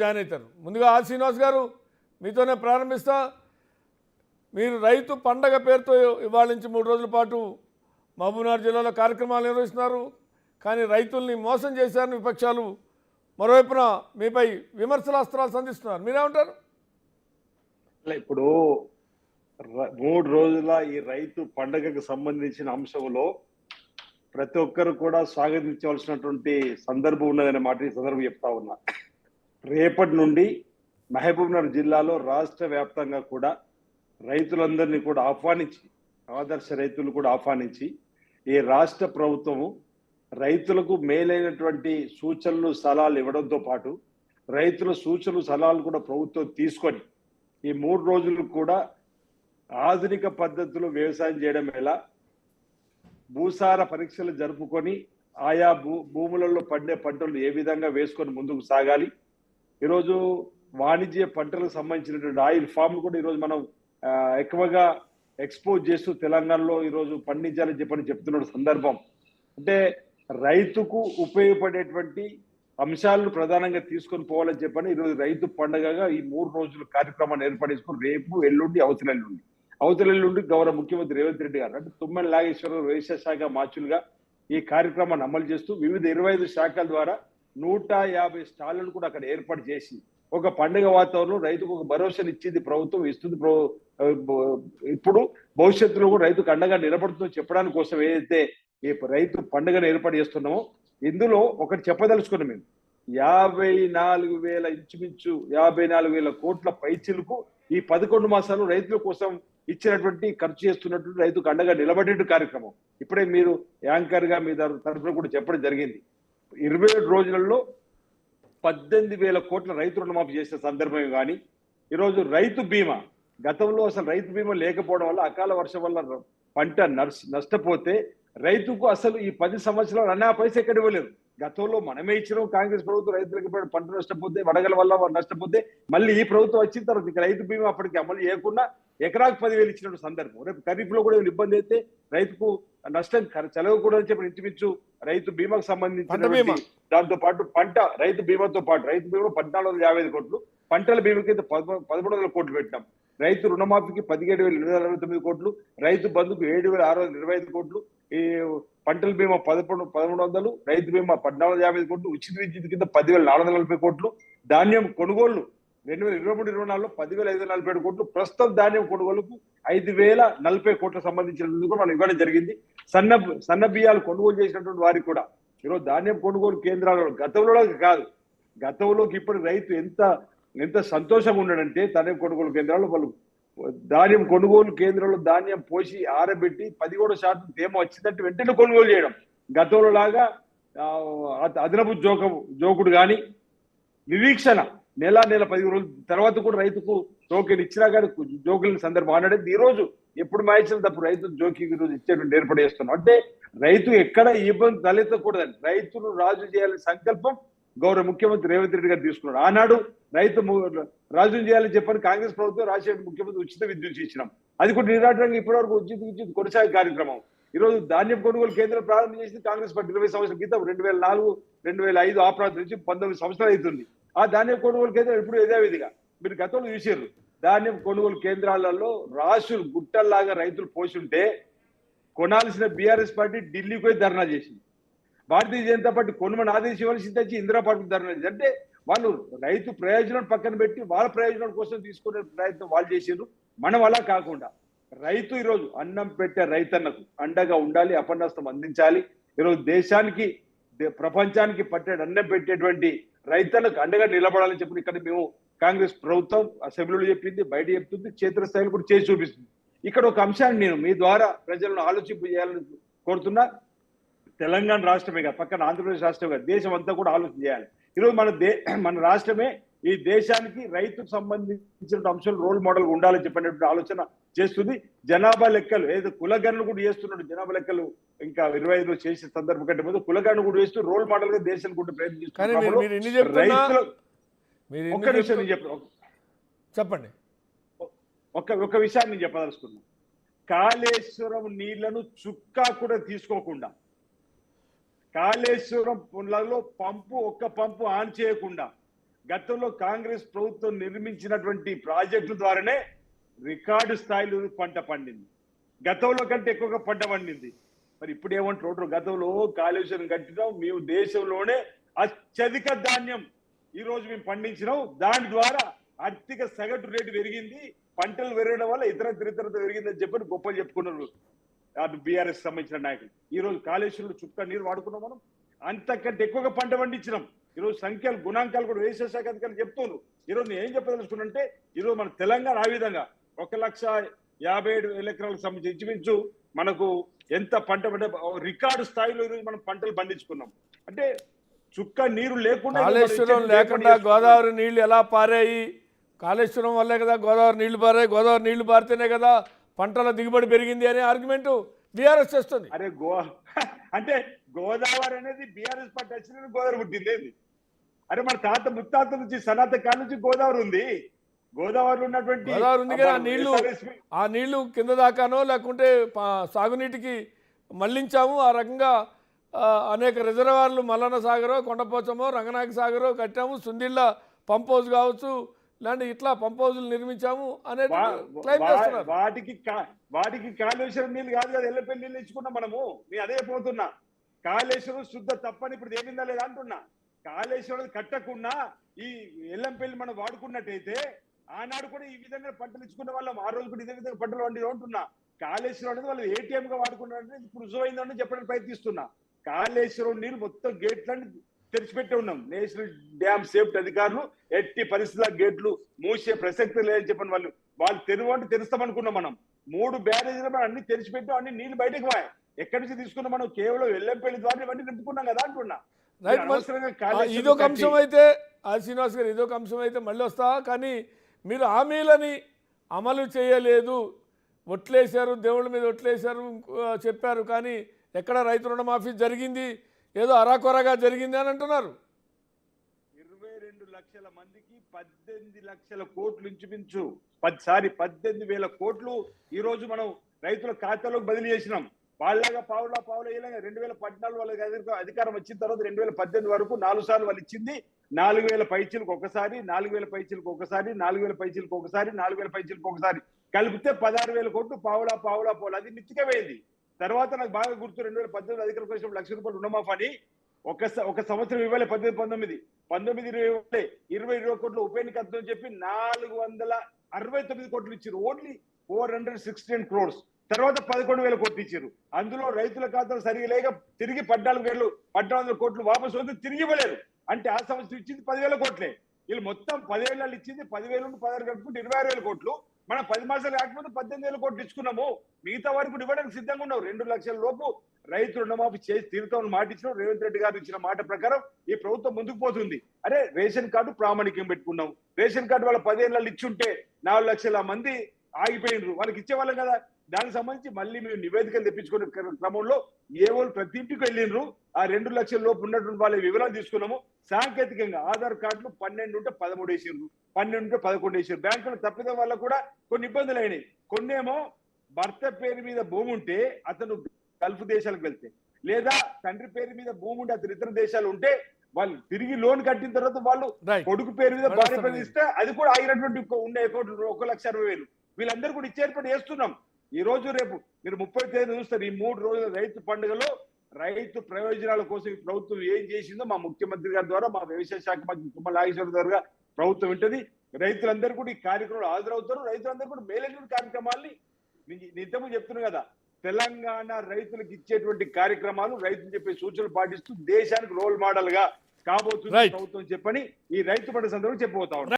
Join అవుతారు. ముందుగా are Srinivas గారు మీతోనే ప్రారంభిస్తా. మీరు రైతు పండగ పేరుతో ఇవాళ నుంచి 3 రోజుల పాటు మహబూబ్నగర్ జిల్లాలో కార్యక్రమాలు నిర్వహిస్తున్నారు. కానీ రైతుల్ని మోసం చేశారని విపక్షాలు మరోవైపున మీపై విమర్శలాస్త్రాలు సంధిస్తున్నారు. మీరేమంటారు? ఇప్పుడు 3 రోజుల ఈ రైతు పండుగకు సంబంధించిన అంశంలో ప్రతి ఒక్కరు కూడా స్వాగతించవలసినటువంటి సందర్భం ఉన్నదనే మాట ఈ సందర్భం చెప్తా ఉన్నా. రేపటి నుండి మహబూబ్నగర్ జిల్లాలో రాష్ట్ర వ్యాప్తంగా కూడా రైతులందరినీ కూడా ఆహ్వానించి, ఆదర్శ రైతులు కూడా ఆహ్వానించి, ఈ రాష్ట్ర ప్రభుత్వము రైతులకు మేలైనటువంటి సూచనలు సలహాలు ఇవ్వడంతో పాటు రైతుల సూచనలు సలహాలు కూడా ప్రభుత్వం తీసుకొని ఈ 3 రోజులు కూడా ఆధునిక పద్ధతిలో వ్యవసాయం చేయడం ఎలా, భూసార పరీక్షలు జరుపుకొని ఆయా భూములలో పండే పంటలు ఏ విధంగా వేసుకొని ముందుకు సాగాలి. ఈరోజు వాణిజ్య పంటలకు సంబంధించినటువంటి ఆయిల్ ఫామ్ కూడా ఈరోజు మనం ఎక్కువగా ఎక్స్పోజ్ చేస్తూ తెలంగాణలో ఈరోజు పండించాలని చెప్తున్న సందర్భం. అంటే రైతుకు ఉపయోగపడేటువంటి అంశాలను ప్రధానంగా తీసుకొని పోవాలని చెప్పని ఈరోజు రైతు పండుగగా ఈ 3 రోజుల కార్యక్రమాన్ని ఏర్పడేసుకుని రేపు ఎల్లుండి అవతల ఎల్లుండి గౌరవ ముఖ్యమంత్రి రేవంత్ రెడ్డి గారు అంటే తుమ్మల నాగేశ్వరరావు వ్యవసాయ శాఖ మార్చులుగా ఈ కార్యక్రమాన్ని అమలు చేస్తూ వివిధ 25 శాఖల ద్వారా 150 స్టాళ్లను కూడా అక్కడ ఏర్పాటు చేసి ఒక పండుగ వాతావరణంలో రైతుకు ఒక భరోసాను ఇచ్చింది ప్రభుత్వం, ఇస్తుంది. ఇప్పుడు భవిష్యత్తులో కూడా రైతుకు అండగా నిలబడుతుందో చెప్పడానికి కోసం ఏదైతే ఈ రైతు పండుగను ఏర్పాటు చేస్తున్నామో ఇందులో ఒకటి చెప్పదలుచుకున్నాం. మేము 54,000 ఇంచుమించు 54,000 కోట్ల పైచిలకు ఈ 11 మాసాలు రైతుల కోసం ఇచ్చినటువంటి ఖర్చు చేస్తున్నటువంటి రైతుకు అండగా నిలబడే కార్యక్రమం ఇప్పుడే మీరు యాంకర్ గా మీ తరఫున కూడా చెప్పడం జరిగింది. 27 రోజులలో 18,000 కోట్ల రైతు రుణమాఫీ చేసిన సందర్భమే కానీ ఈరోజు రైతు బీమా, గతంలో అసలు రైతు బీమా లేకపోవడం వల్ల అకాల వర్షం వల్ల పంట నష్టపోతే రైతుకు అసలు ఈ 10 సంవత్సరాలు అన్నా పైసా ఎక్కడ ఇవ్వలేదు. గతంలో మనమే ఇచ్చినాం. కాంగ్రెస్ ప్రభుత్వం రైతులకు పంట నష్టపోతే, వడగల వల్ల నష్టపోతే మళ్ళీ ఈ ప్రభుత్వం వచ్చిన తర్వాత ఇక రైతు బీమా అప్పటికి అమలు చేయకుండా ఎకరాకు 10,000 ఇచ్చినటువంటి సందర్భం. రేపు ఖరీఫ్ లో కూడా ఇబ్బంది అయితే రైతుకు నష్టం చెలవకూడదని చెప్పి ఇంచుమించు రైతు బీమాకు సంబంధించిన దాంతో పాటు రైతు బీమాతో పాటు రైతు బీమా 1,455 కోట్లు, పంటల బీమాకి 1,300 కోట్లు పెట్టినాం. రైతు రుణమాఫీకి 17,849 కోట్లు, రైతు బంధుకు 7,625 కోట్లు, ఈ పంటల బీమా 1,100, రైతు బీమా 1,450 కోట్లు, ఉచిత విద్యుత్ కింద 10,440 కోట్లు, ధాన్యం కొనుగోళ్లు 2023-24లో 10,547 కోట్లు, ప్రస్తుతం ధాన్యం కొనుగోలుకు 5,040 కోట్లకు సంబంధించినందుకు మనం ఇవ్వడం జరిగింది. సన్న బియ్యాలు కొనుగోలు చేసినటువంటి వారికి కూడా ఈరోజు ధాన్యం కొనుగోలు కేంద్రాలలో గతంలో కాదు, గతంలోకి ఇప్పుడు రైతు ఎంత సంతోషంగా ఉన్నాడంటే ధాన్యం కొనుగోలు కేంద్రాలు వాళ్ళు ధాన్యం కొనుగోలు కేంద్రంలో ధాన్యం పోసి ఆరబెట్టి 17% తేమ వచ్చిందంటే వెంటనే కొనుగోలు చేయడం. గతంలో లాగా అదనపు జోకుడు కానీ నిరీక్షణ నెల 10 రోజుల తర్వాత కూడా రైతుకు టోకెన్ ఇచ్చినా కానీ జోకుల సందర్భం ఆనాడేది. ఈ రోజు ఎప్పుడు మాయించిన తప్పుడు రైతు జోకి ఈరోజు ఇచ్చేటువంటి ఏర్పాటు చేస్తున్నాం. అంటే రైతు ఎక్కడ ఇబ్బంది తలెత్తకూడదని రైతును రాజు చేయాలని సంకల్పం గౌరవ ముఖ్యమంత్రి రేవంత్ రెడ్డి గారు తీసుకున్నాడు. ఆనాడు రైతు రాజును చేయాలని చెప్పని కాంగ్రెస్ ప్రభుత్వం రాజశేఖర ముఖ్యమంత్రి ఉచిత విద్యుత్ ఇచ్చినాం. అది కూడా నిరాటంగా ఇప్పటివరకు ఉచిత కొనసాగే కార్యక్రమం. ఈరోజు ధాన్యం కొనుగోలు కేంద్రం ప్రారంభం చేసింది కాంగ్రెస్ పార్టీ 20 సంవత్సరాల క్రితం 2004, 2005 ఆ ప్రాంతం నుంచి 19 సంవత్సరాలు అవుతుంది. ఆ ధాన్యం కొనుగోలు కేంద్రం ఎప్పుడు యథావిధిగా మీరు గతంలో చూసారు. ధాన్యం కొనుగోలు కేంద్రాలలో రాసులు గుట్టల్లాగా రైతులు పోషుంటే కొనాల్సిన బీఆర్ఎస్ పార్టీ ఢిల్లీకి పోయి ధర్నా చేసింది. భారతీయ జనతా పార్టీ కొనుమని ఆదేశించవలసి తెచ్చి ఇందిరా పార్టీ ధర్నా చేసింది. అంటే వాళ్ళు రైతు ప్రయోజనం పక్కన పెట్టి వాళ్ళ ప్రయోజనం కోసం తీసుకునే ప్రయత్నం వాళ్ళు చేసిండ్రు. మనం అలా కాకుండా రైతు ఈరోజు అన్నం పెట్టే రైతన్నకు అండగా ఉండాలి, అపన్నస్తం అందించాలి. ఈరోజు దేశానికి ప్రపంచానికి పట్టేడు అన్నం పెట్టేటువంటి రైతులకు అండగా నిలబడాలని చెప్పి ఇక్కడ మేము కాంగ్రెస్ ప్రభుత్వం అసెంబ్లీలో చెప్పింది, బయట చెప్తుంది, క్షేత్రస్థాయిలో కూడా చేసి చూపిస్తుంది. ఇక్కడ ఒక అంశాన్ని నేను మీ ద్వారా ప్రజలను ఆలోచింపు చేయాలని కోరుతున్నా. తెలంగాణ రాష్ట్రమే కాదు, పక్కన ఆంధ్రప్రదేశ్ రాష్ట్రమే కాదు, దేశం అంతా కూడా ఆలోచన చేయాలి. ఈరోజు మన రాష్ట్రమే ఈ దేశానికి రైతుకు సంబంధించిన అంశాలు రోల్ మోడల్ ఉండాలని చెప్పినటువంటి ఆలోచన చేస్తుంది. జనాభా లెక్కలు ఏదో కులగణలు కూడా చేస్తున్నాడు. జనాభా లెక్కలు ఇంకా 25లో చేసే సందర్భం కంటే ముందు కులగణను కూడా చేస్తూ రోల్ మోడల్ గా దేశాన్ని కూడా ప్రయత్నిస్తున్నారు. ఒక్క విషయం చెప్పండి. ఒక విషయాన్ని నేను చెప్పదలుచుకున్నాను. కాళేశ్వరం నీళ్లను చుక్కా కూడా తీసుకోకుండా, కాళేశ్వరం పుండ్లలో ఒక్క పంపు ఆన్ చేయకుండా గతంలో కాంగ్రెస్ ప్రభుత్వం నిర్మించినటువంటి ప్రాజెక్టుల ద్వారానే రికార్డు స్థాయిలో పంట పండింది. గతంలో కంటే ఎక్కువగా పంట పండింది. మరి ఇప్పుడు ఏమంటారు? గతంలో కాళేశ్వరం కట్టినాం, మేము దేశంలోనే అత్యధిక ధాన్యం ఈ రోజు మేము పండించినాం, దాని ద్వారా ఆర్థిక సగటు రేటు పెరిగింది, పంటలు పెరగడం వల్ల ఇతరత పెరిగిందని చెప్పి గొప్పలు చెప్పుకున్నారు అటు బీఆర్ఎస్ సంబంధించిన నాయకులు. ఈ రోజు కాళేశ్వరంలో చుక్క నీరు వాడుకున్నాం, మనం అంతకంటే ఎక్కువగా పంట పండించినాం. ఈరోజు సంఖ్యలు గుణాంకాలు కూడా వ్యవసాయ శాఖ అధికారులు చెప్తున్నారు. ఈరోజు నేను ఏం చెప్పదలుచుకున్నంటే, ఈరోజు మన తెలంగాణ ఆ విధంగా 1,57,000 ఎకరాలకు సంబంధించి ఇంచుమించు మనకు ఎంత పంట రికార్డు స్థాయిలో ఈరోజు మనం పంటలు పండించుకున్నాం. అంటే చుక్క నీరు లేకుండా కాళేశ్వరం లేకుండా గోదావరి నీళ్లు ఎలా పారాయి? కాళేశ్వరం వల్లే కదా గోదావరి నీళ్లు పారాయి. గోదావరి నీళ్లు పారితేనే కదా పంటల దిగుబడి పెరిగింది అనే ఆర్గ్యుమెంట్ బీఆర్ఎస్ చేస్తుంది. అరే అంటే గోదావరి అనేది బీఆర్ఎస్ పార్టీ వచ్చిన గోదావరి పుట్టింది. అరే మన తాత ముత్తాత నుంచి సనాతన కాలం నుంచి గోదావరి ఉంది. గోదావరి ఉన్నటువంటి గోదావరి ఉంది కానీ ఆ నీళ్లు కింద దాకానో లేకుంటే సాగునీటికి మళ్లించాము. ఆ రకంగా అనేక రిజర్వాయర్లు మల్లన్న సాగరో, కొండపోచమో, రంగనాయక సాగరో కట్టాము. సుందిళ్ళ పంప్ హౌస్ కావచ్చు, ఇలాంటి ఇట్లా పంప్ హౌజులు నిర్మించాము అనేది క్లెయిమ్ చేస్తున్నారు. వాటికి కాళేశ్వరం నీళ్ళు కాదు కదా, ఎల్లపల్లి నీళ్ళు ఇచ్చుకున్నాం మనము. నేను అదే పోతున్నా, కాళేశ్వరం శుద్ధ తప్పని ఇప్పుడు ఏమిందా లేదా అంటున్నా. కాళేశ్వరం కట్టకుండా ఈ ఎల్లంపల్లి మనం వాడుకున్నట్టయితే ఆనాడు కూడా ఈ విధంగా పంటలు ఇచ్చుకున్న వాళ్ళం, ఆ రోజు కూడా ఇదే విధంగా పంటలు వండి ఉంటున్నా. కాళేశ్వరం అనేది వాళ్ళు ఏటీఎం గా వాడుకున్నారంటే ఇప్పుడు రుజువైందని చెప్పడానికి ప్రయత్నిస్తున్నా. కాళేశ్వరం నీళ్ళు మొత్తం గేట్లన్నీ తెరిచిపెట్టి ఉన్నాం. నేషనల్ డ్యామ్ సేఫ్టీ అధికారులు ఎట్టి పరిస్థితుల గేట్లు మూసే ప్రసక్తి లేదని చెప్పిన వాళ్ళు తెరువంటే తెరుస్తామనుకున్నాం. మనం 3 బ్యారేజీలు మనం అన్ని తెరిచిపెట్టాం, అన్ని నీళ్లు బయటకు పోయాయి. ఎక్కడి నుంచి తీసుకున్నాం? మనం కేవలం ఎల్లంపల్లి ద్వారా ఇవన్నీ నింపుకున్నాం కదా అంటున్నా. ఇదొక అంశం అయితే శ్రీనివాస్ గారు, ఇదొక అంశం అయితే మళ్ళీ వస్తా. కానీ మీరు హామీలని అమలు చేయలేదు, ఒట్లేశారు, దేవుళ్ళ మీద ఒట్లేశారు చెప్పారు, కానీ ఎక్కడ రైతు రుణమాఫీ జరిగింది, ఏదో అరాకొరగా జరిగింది అని అంటున్నారు. 22 లక్షల మందికి 18 లక్షల కోట్లు ఇంచుమించు 18,000 కోట్లు ఈ రోజు మనం రైతుల ఖాతాలోకి బదిలీ చేసినాం. వాళ్ళగా పావులా 2014 వాళ్ళకి అధికారం వచ్చిన తర్వాత 2018 వరకు 4 సార్లు వాళ్ళు ఇచ్చింది 4,000 పైచీలకు ఒకసారి, 4,000 పైచీలకు ఒకసారి, 4,000 పైచీలకు ఒకసారి, 4,000 పైచీలకు ఒకసారి కలిపితే 16,000 కోట్లు పావులా అది నిత్తిగా పోయింది. తర్వాత నాకు బాగా గుర్తు, 2018 అధికారం వచ్చినప్పుడు ₹1,00,000 రుణమాఫీ అని ఒక సంవత్సరం ఇవ్వాలి, 18, 19, 20 కోట్లు ఉప ఎన్నిక అని చెప్పి 469 కోట్లు ఇచ్చారు. Only 416 crores. తర్వాత 11,000 కోట్లు ఇచ్చారు. అందులో రైతుల ఖాతాలు సరిగా లేక తిరిగి 14,000 కోట్లు వాపసు వద్దు తిరిగి ఇవ్వలేరు. అంటే ఆ సంవత్సరం ఇచ్చింది 10,000 కోట్లే. వీళ్ళు మొత్తం 10,000 ఇచ్చింది 10,000 నుండి 16 కలుపుకుంటే 26,000 కోట్లు. మనం 10 మాసాలు కాకపోతే 18,000 కోట్లు ఇచ్చుకున్నాము. మిగతా వరకు ఇవ్వడానికి సిద్ధంగా ఉన్నావు. 2 లక్షల లోపు రైతు రుణమాఫీ చేసి తీరుతామని మాట ఇచ్చిన రేవంత్ రెడ్డి గారు ఇచ్చిన మాట ప్రకారం ఈ ప్రభుత్వం ముందుకు పోతుంది. అరే రేషన్ కార్డు ప్రామాణికం పెట్టుకున్నాం. రేషన్ కార్డు వాళ్ళ 10 ఏళ్ళ ఇచ్చుంటే 4 లక్షల మంది ఆగిపోయినరు, వాళ్ళకి ఇచ్చేవాళ్ళం కదా. దానికి సంబంధించి మళ్ళీ మేము నివేదికలు తెప్పించుకునే క్రమంలో ఏవోళ్ళు ప్రతి ఇంటికి వెళ్ళినరు. ఆ 2 లక్షల లోపు ఉన్నటువంటి వాళ్ళ వివరాలు తీసుకున్నాము. సాంకేతికంగా ఆధార్ కార్డులు 12 ఉంటే 13 వేసిండ్రు, 12 ఉంటే 11 వేసారు. బ్యాంకులు తప్పిదం వల్ల కూడా కొన్ని ఇబ్బందులు అయినాయి. కొన్నేమో భర్త పేరు మీద భూమి ఉంటే అతను గల్ఫ్ దేశాలకు వెళ్తే, లేదా తండ్రి పేరు మీద భూమి ఉంటే అతను ఇతర దేశాలు ఉంటే వాళ్ళు తిరిగి లోన్ కట్టిన తర్వాత వాళ్ళు కొడుకు పేరు మీద భార్య పేరు ఇస్తే అది కూడా ఆగినటువంటి ఉండే అకౌంట్ 1,60,000. వీళ్ళందరూ కూడా ఇచ్చే ఏర్పాటు చేస్తున్నాం. ఈ రోజు రేపు మీరు 30 తేదీ చూస్తారు. ఈ 3 రోజుల రైతు పండుగలో రైతు ప్రయోజనాల కోసం ఈ ప్రభుత్వం ఏం చేసిందో మా ముఖ్యమంత్రి గారి ద్వారా, మా వ్యవసాయ శాఖ మంత్రి తుమ్మల నాగేశ్వరరావు ద్వారా ప్రభుత్వం వింటది. రైతులందరూ కూడా ఈ కార్యక్రమంలో హాజరవుతారు. రైతులందరూ కూడా మేలైన కార్యక్రమాల్ని నిత్యము చెప్తున్నారు కదా. తెలంగాణ రైతులకు ఇచ్చేటువంటి కార్యక్రమాలు, రైతులు చెప్పే సూచనలు పాటిస్తూ దేశానికి రోల్ మోడల్ గా కాబోతుంది ప్రభుత్వం చెప్పని ఈ రైతు పండుగ సందర్భంగా చెప్పబోతా ఉన్నాం.